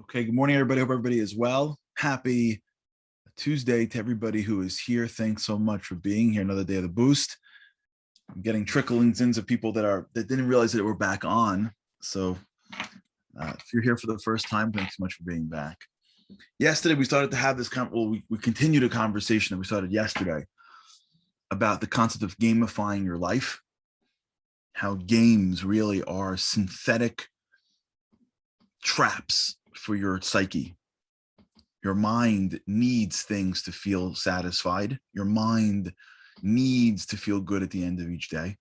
Okay, good morning, everybody. Hope everybody is well. Happy Tuesday to everybody who is here. Thanks so much for being here. Another day of the boost. I'm getting tricklings in of people that didn't realize that we're back on. So if you're here for the first time, thanks so much for being back. Yesterday, we started to have this, we continued a conversation that we started yesterday about the concept of gamifying your life, how games really are synthetic traps for your psyche. Your mind needs things to feel satisfied. Your mind needs to feel good at the end of each day.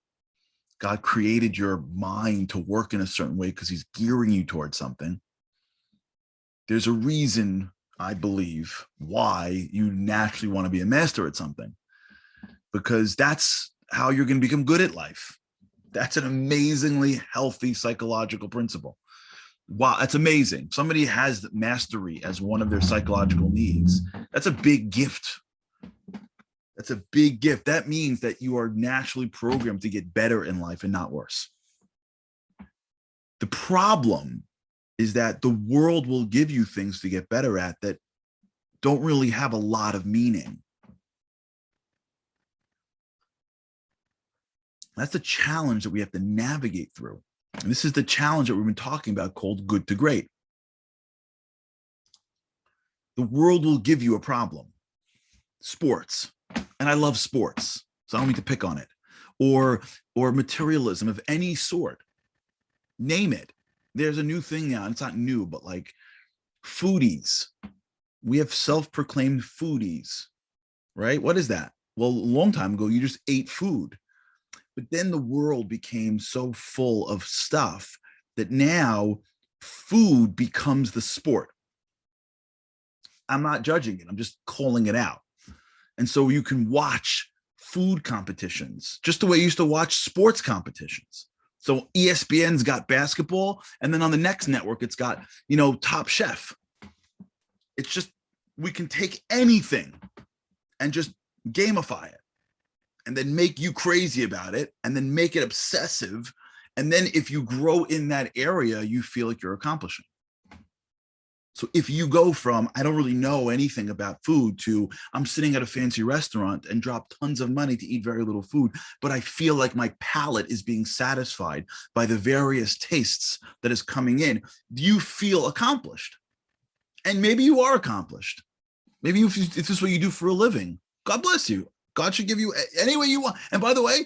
God created your mind to work in a certain way because he's gearing you towards something. There's a reason, I believe, why you naturally want to be a master at something, because that's how you're going to become good at life. That's an amazingly healthy psychological principle. Wow, that's amazing. Somebody has mastery as one of their psychological needs. That's a big gift. That's a big gift. That means that you are naturally programmed to get better in life and not worse. The problem is that the world will give you things to get better at that don't really have a lot of meaning. That's the challenge that we have to navigate through. And this is the challenge that we've been talking about called good to great. The world will give you a problem. Sports, and I love sports, so I don't mean to pick on it, or materialism of any sort. Name it. There's a new thing now. It's not new, but like foodies. We have self-proclaimed foodies, right? What is that? Well, a long time ago, you just ate food. But then the world became so full of stuff that now food becomes the sport. I'm not judging it. I'm just calling it out. And so you can watch food competitions just the way you used to watch sports competitions. So ESPN's got basketball, and then on the next network, it's got, Top Chef. It's just, we can take anything and just gamify it and then make you crazy about it and then make it obsessive. And then if you grow in that area, you feel like you're accomplishing. So if you go from, I don't really know anything about food, to I'm sitting at a fancy restaurant and drop tons of money to eat very little food, but I feel like my palate is being satisfied by the various tastes that is coming in, you feel accomplished. And maybe you are accomplished. Maybe if this is what you do for a living, God bless you. God should give you any way you want. And by the way,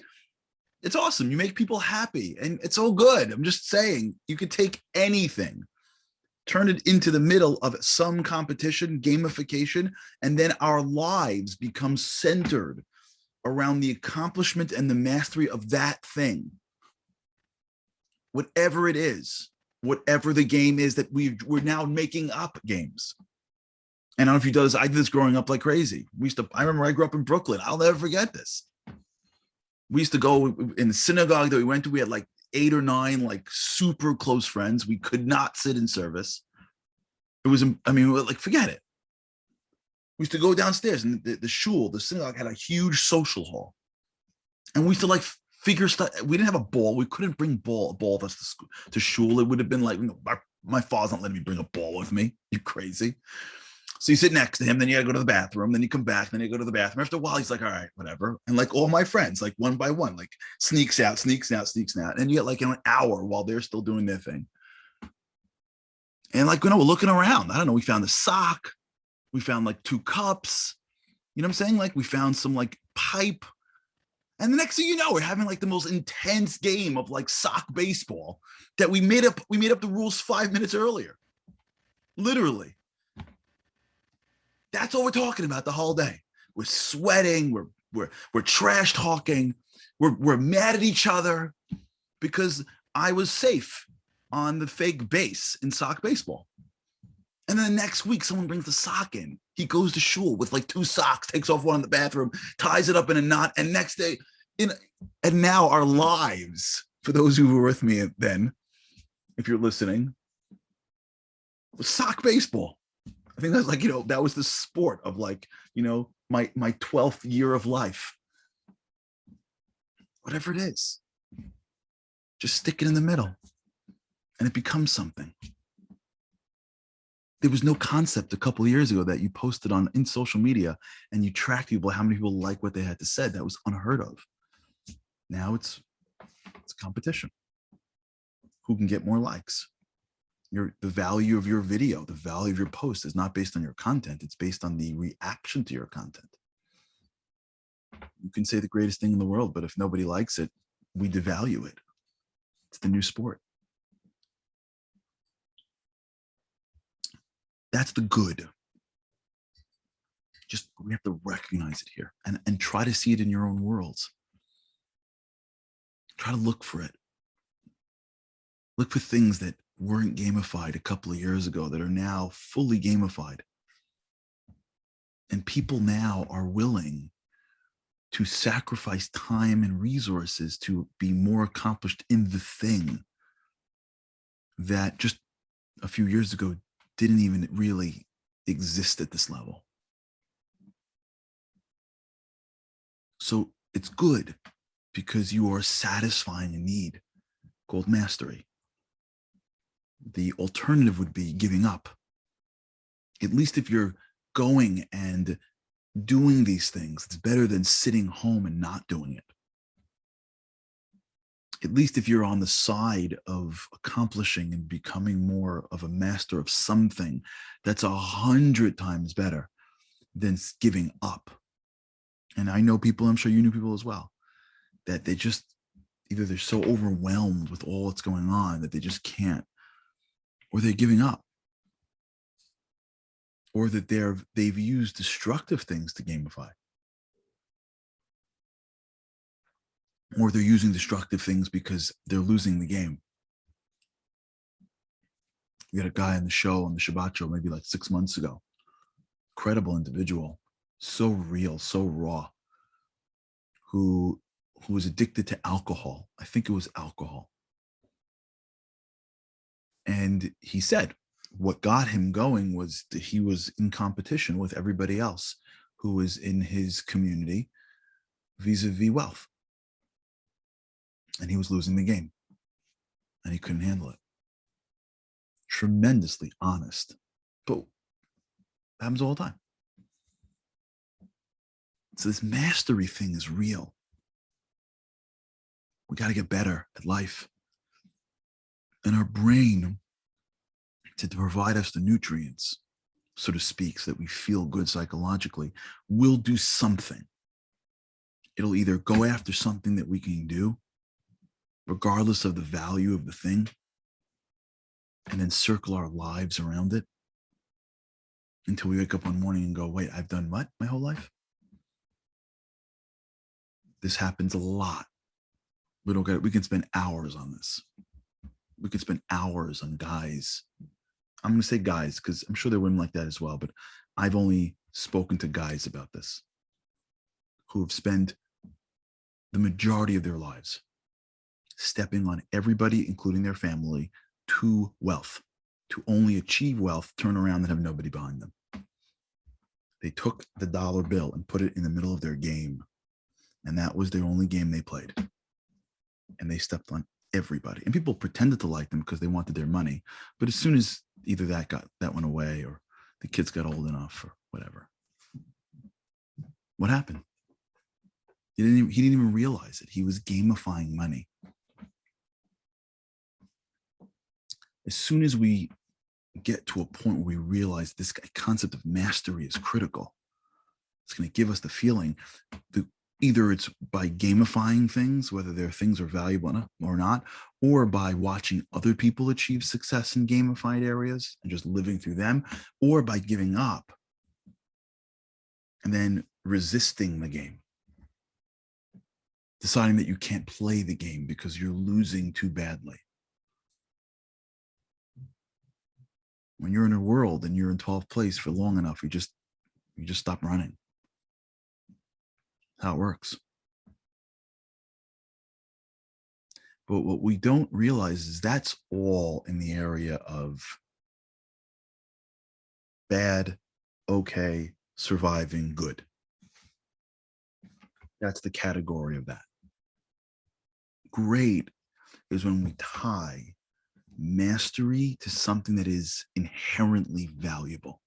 it's awesome. You make people happy and it's all good. I'm just saying, you could take anything, turn it into the middle of some competition, gamification, and then our lives become centered around the accomplishment and the mastery of that thing. Whatever it is, whatever the game is that we're now making up games. And I don't know if you do this, I did this growing up like crazy. I remember I grew up in Brooklyn. I'll never forget this. We used to go in the synagogue that we went to. We had like 8 or 9 like super close friends. We could not sit in service. It was, like, forget it. We used to go downstairs, and the shul, the synagogue, had a huge social hall. And we used to like figure stuff. We didn't have a ball. We couldn't bring a ball with us to shul. It would have been like, my father's not letting me bring a ball with me. You crazy? So you sit next to him, then you gotta go to the bathroom, then you come back, then you go to the bathroom. After a while, he's like, all right, whatever. And like all my friends, like one by one, like sneaks out. And you get like an hour while they're still doing their thing. And like, we're looking around. I don't know. We found a sock. We found like 2 cups. You know what I'm saying? Like we found some like pipe. And the next thing you know, we're having like the most intense game of like sock baseball that we made up the rules 5 minutes earlier. Literally. That's all we're talking about the whole day. We're sweating. We're trash talking. We're mad at each other because I was safe on the fake base in sock baseball. And then the next week, someone brings the sock in. He goes to shul with like 2 socks, takes off one in the bathroom, ties it up in a knot, and next day, and now our lives, for those who were with me then, if you're listening, was sock baseball. I think that's like, that was the sport of like, my 12th year of life. Whatever it is, just stick it in the middle and it becomes something. There was no concept a couple of years ago that you posted on in social media and you track people, how many people like what they had to say. That was unheard of. Now it's competition. Who can get more likes? The value of your video, the value of your post is not based on your content. It's based on the reaction to your content. You can say the greatest thing in the world, but if nobody likes it, we devalue it. It's the new sport. That's the good. Just we have to recognize it here and try to see it in your own worlds. Try to look for it. Look for things that weren't gamified a couple of years ago that are now fully gamified. And people now are willing to sacrifice time and resources to be more accomplished in the thing that just a few years ago didn't even really exist at this level. So it's good because you are satisfying a need called mastery. The alternative would be giving up. At least if you're going and doing these things, it's better than sitting home and not doing it. At least if you're on the side of accomplishing and becoming more of a master of something, that's 100 times better than giving up. And I know people, I'm sure you knew people as well, that they just, either they're so overwhelmed with all that's going on that they just can't, or they're giving up, or that they've used destructive things to gamify, or they're using destructive things because they're losing the game. We had a guy on the show, on the Shabbat show, maybe like 6 months ago. Incredible individual, so real, so raw, who was addicted to alcohol. I think it was alcohol. And he said what got him going was that he was in competition with everybody else who was in his community vis-a-vis wealth. And he was losing the game and he couldn't handle it. Tremendously honest, but happens all the time. So this mastery thing is real. We got to get better at life. And our brain, to provide us the nutrients, so to speak, so that we feel good psychologically, will do something. It'll either go after something that we can do, regardless of the value of the thing, and then circle our lives around it until we wake up one morning and go, wait, I've done what my whole life? This happens a lot. We can spend hours on this. We could spend hours on guys. I'm going to say guys because I'm sure there are women like that as well, but I've only spoken to guys about this who have spent the majority of their lives stepping on everybody, including their family, to wealth, to only achieve wealth, turn around and have nobody behind them. They took the dollar bill and put it in the middle of their game, and that was their only game they played. And they stepped on everybody. And people pretended to like them because they wanted their money. But as soon as either that went away or the kids got old enough or whatever, what happened? He didn't even realize it. He was gamifying money. As soon as we get to a point where we realize this concept of mastery is critical, it's going to give us the feeling that either it's by gamifying things, whether their things are valuable or not, or by watching other people achieve success in gamified areas and just living through them, or by giving up and then resisting the game, deciding that you can't play the game because you're losing too badly. When you're in a world and you're in 12th place for long enough, you just stop running. How it works. But what we don't realize is that's all in the area of bad, okay, surviving, good. That's the category of that. Great is when we tie mastery to something that is inherently valuable.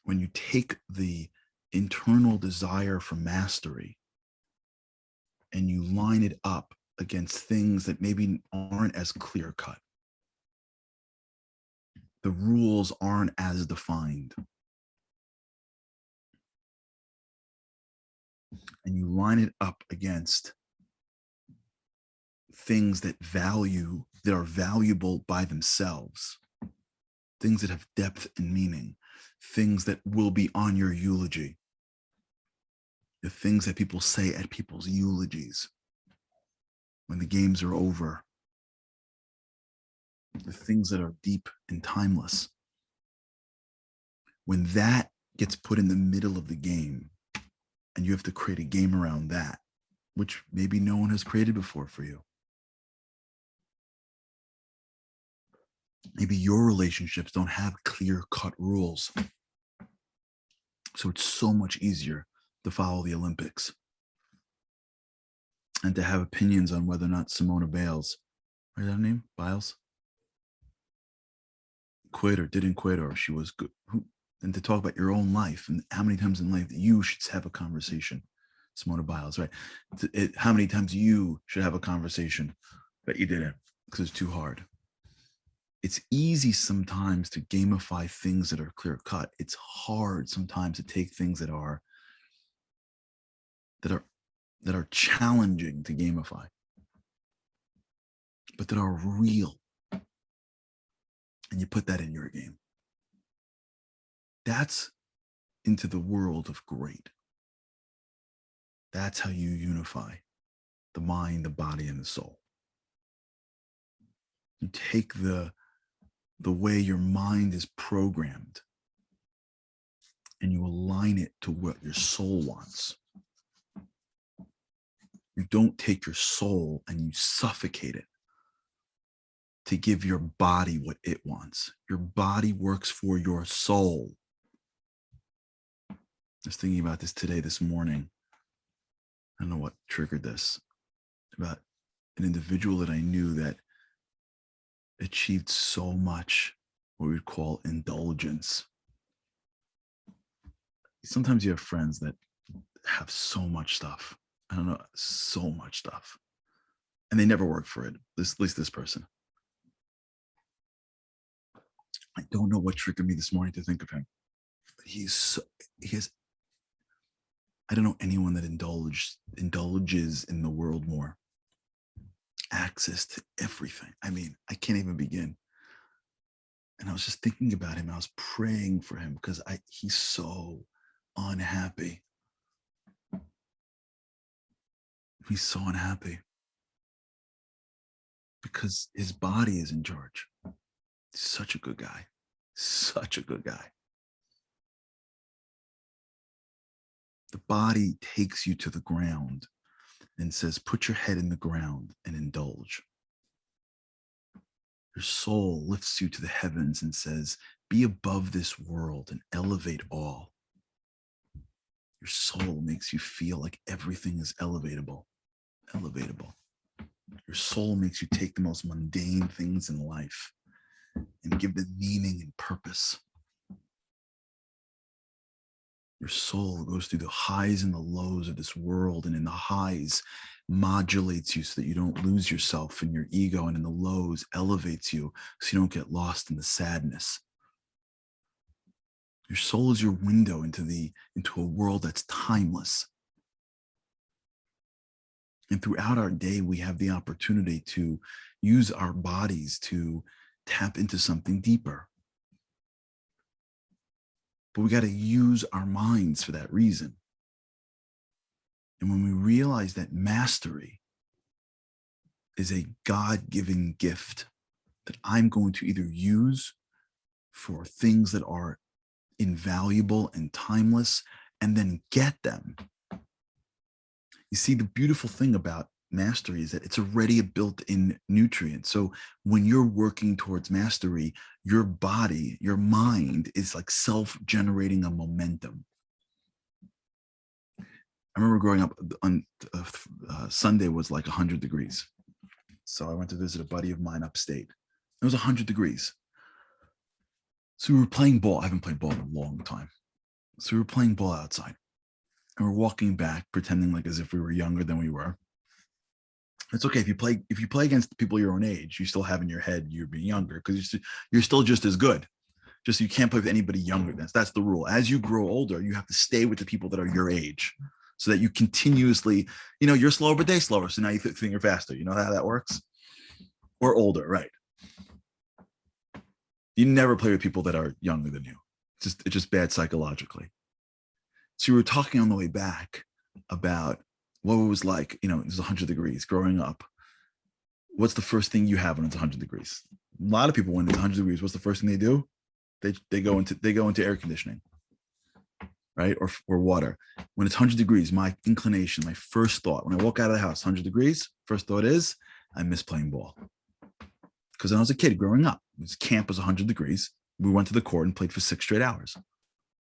When you take the internal desire for mastery and you line it up against things that maybe aren't as clear cut, the rules aren't as defined, and you line it up against things that are valuable by themselves, things that have depth and meaning, things that will be on your eulogy, the things that people say at people's eulogies when the games are over, the things that are deep and timeless. When that gets put in the middle of the game and you have to create a game around that, which maybe no one has created before for you. Maybe your relationships don't have clear-cut rules. So it's so much easier to follow the Olympics and to have opinions on whether or not Simone Biles, is that her name? Biles? Quit or didn't quit, or she was good. And to talk about your own life and how many times in life that you should have a conversation. Simone Biles, right? How many times you should have a conversation that you didn't because it's too hard. It's easy sometimes to gamify things that are clear cut. It's hard sometimes to take things that are challenging to gamify, but that are real, and you put that in your game. That's into the world of great. That's how you unify the mind, the body, and the soul. You take the way your mind is programmed and you align it to what your soul wants. You don't take your soul and you suffocate it to give your body what it wants. Your body works for your soul. I was thinking about this today, this morning. I don't know what triggered this, about an individual that I knew that achieved so much, what we would call indulgence. Sometimes you have friends that have so much stuff. I don't know, so much stuff. And they never work for it, at least this person. I don't know what triggered me this morning to think of him. He has, I don't know anyone that indulges in the world more. Access to everything. I mean, I can't even begin. And I was just thinking about him. I was praying for him because he's so unhappy. He's so unhappy because his body is in charge. He's such a good guy. Such a good guy. The body takes you to the ground and says, put your head in the ground and indulge. Your soul lifts you to the heavens and says, be above this world and elevate all. Your soul makes you feel like everything is elevatable. Your soul makes you take the most mundane things in life and give them meaning and purpose. Your soul goes through the highs and the lows of this world, and in the highs modulates you so that you don't lose yourself in your ego, and in the lows elevates you so you don't get lost in the sadness. Your soul is your window into a world that's timeless. And throughout our day, we have the opportunity to use our bodies to tap into something deeper. But we got to use our minds for that reason. And when we realize that mastery is a God-given gift that I'm going to either use for things that are invaluable and timeless and then get them. You see, the beautiful thing about mastery is that it's already a built-in nutrient. So when you're working towards mastery, your body, your mind is like self-generating a momentum. I remember growing up on Sunday was like 100 degrees. So I went to visit a buddy of mine upstate. It was 100 degrees. So we were playing ball. I haven't played ball in a long time. So we were playing ball outside. And we're walking back, pretending like as if we were younger than we were. It's okay if you play against people your own age, you still have in your head you're being younger because you're still just as good. Just you can't play with anybody younger than us. That's the rule. As you grow older, you have to stay with the people that are your age, so that you continuously, you're slower, but they slower. So now you think you're faster. You know how that works? Or older, right? You never play with people that are younger than you. It's just bad psychologically. So we were talking on the way back about what it was like, it was 100 degrees growing up. What's the first thing you have when it's 100 degrees? A lot of people, when it's 100 degrees, what's the first thing they do? They go into air conditioning, right? Or water. When it's 100 degrees, my inclination, my first thought, when I walk out of the house, 100 degrees, first thought is, I miss playing ball. Because when I was a kid growing up, camp was 100 degrees. We went to the court and played for 6 straight hours.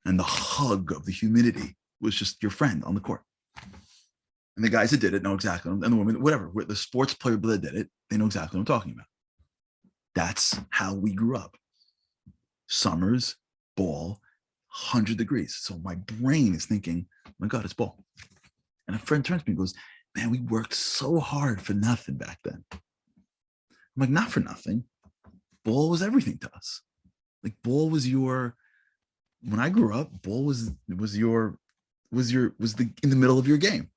And the hug of the humidity was just your friend on the court. And the guys that did it know exactly, and the women, whatever, the sports player that did it, they know exactly what I'm talking about. That's how we grew up. Summers, ball, 100 degrees. So my brain is thinking, oh my God, it's ball. And a friend turns to me and goes, man, we worked so hard for nothing back then. I'm like, not for nothing. Ball was everything to us. Like ball was when I grew up, ball was in the middle of your game.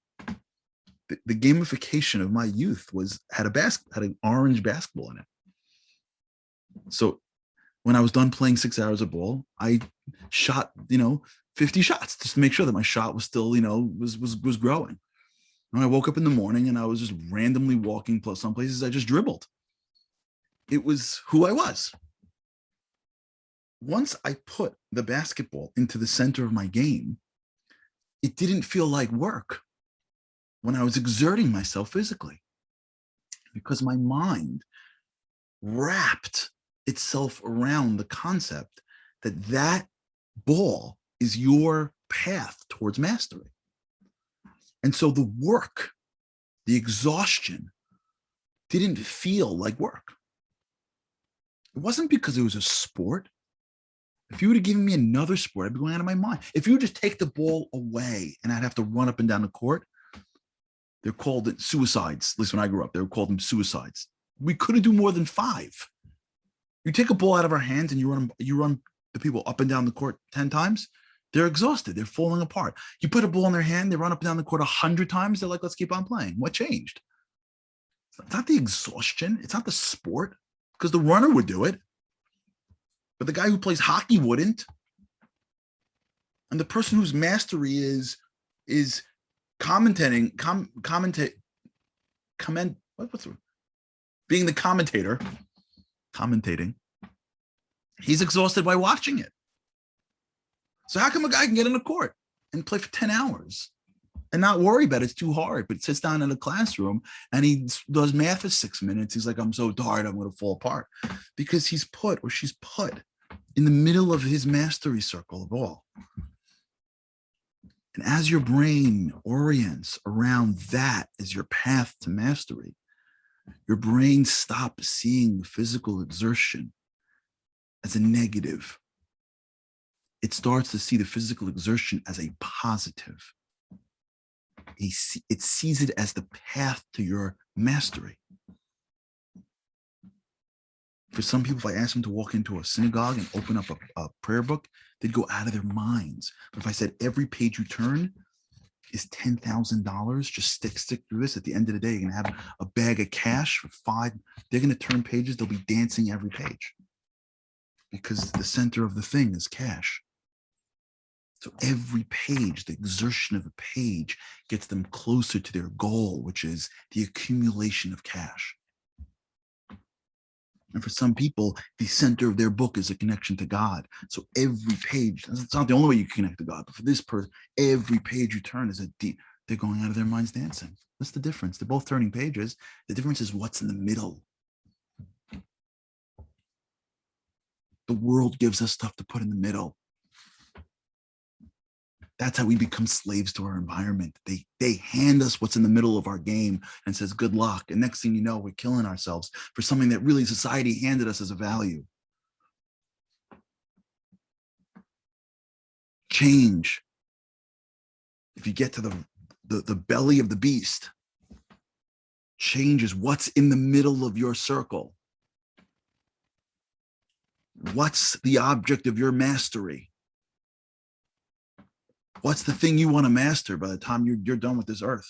The gamification of my youth had an orange basketball in it. So when I was done playing 6 hours of ball, I shot, 50 shots just to make sure that my shot was still, was growing. And I woke up in the morning and I was just randomly walking, plus some places I just dribbled. It was who I was. Once I put the basketball into the center of my game, it didn't feel like work when I was exerting myself physically, because my mind wrapped itself around the concept that ball is your path towards mastery. And so the work, the exhaustion, didn't feel like work. It wasn't because it was a sport. If you would have given me another sport, I'd be going out of my mind. If you would just take the ball away and I'd have to run up and down the court, they're called suicides. At least when I grew up, they were called them suicides. We couldn't do more than 5. You take a ball out of our hands and you run the people up and down the court 10 times, they're exhausted. They're falling apart. You put a ball in their hand, they run up and down the court 100 times. They're like, let's keep on playing. What changed? It's not the exhaustion. It's not the sport, because the runner would do it, but the guy who plays hockey wouldn't. And the person whose mastery is being the commentating, he's exhausted by watching it. So how come a guy can get in a court and play for 10 hours and not worry about it's too hard, but sits down in a classroom and he does math for 6 minutes? He's like, I'm so tired, I'm going to fall apart, because she's put in the middle of his mastery circle of all. And as your brain orients around that as your path to mastery, your brain stops seeing physical exertion as a negative. It starts to see the physical exertion as a positive. It sees it as the path to your mastery. For some people, if I asked them to walk into a synagogue and open up a prayer book, they'd go out of their minds. But if I said every page you turn is $10,000, just stick through this. At the end of the day, you're going to have a bag of cash for 5. They're going to turn pages. They'll be dancing every page, because the center of the thing is cash. So every page, the exertion of a page, gets them closer to their goal, which is the accumulation of cash. And for some people, the center of their book is a connection to God. So every page, it's not the only way you connect to God, but for this person, every page you turn is they're going out of their minds dancing. What's the difference? They're both turning pages. The difference is what's in the middle. The world gives us stuff to put in the middle. That's how we become slaves to our environment. They hand us what's in the middle of our game and says, good luck. And next thing you know, we're killing ourselves for something that really society handed us as a value. Change. If you get to the belly of the beast, change is what's in the middle of your circle. What's the object of your mastery? What's the thing you want to master by the time you're done with this earth?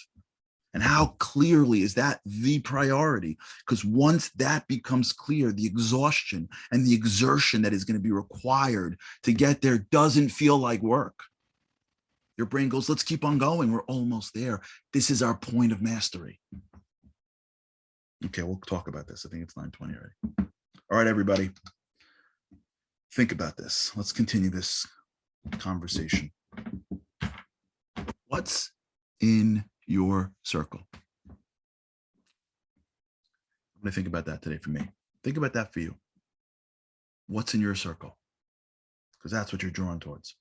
And how clearly is that the priority? Because once that becomes clear, the exhaustion and the exertion that is going to be required to get there doesn't feel like work. Your brain goes, let's keep on going. We're almost there. This is our point of mastery. Okay, we'll talk about this. I think it's 9:20 already. All right, everybody. Think about this. Let's continue this conversation. What's in your circle? I'm going to think about that today for me. Think about that for you. What's in your circle? Because that's what you're drawn towards.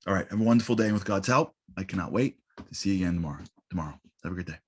All right. Have a wonderful day. And with God's help, I cannot wait to see you again tomorrow. Have a great day.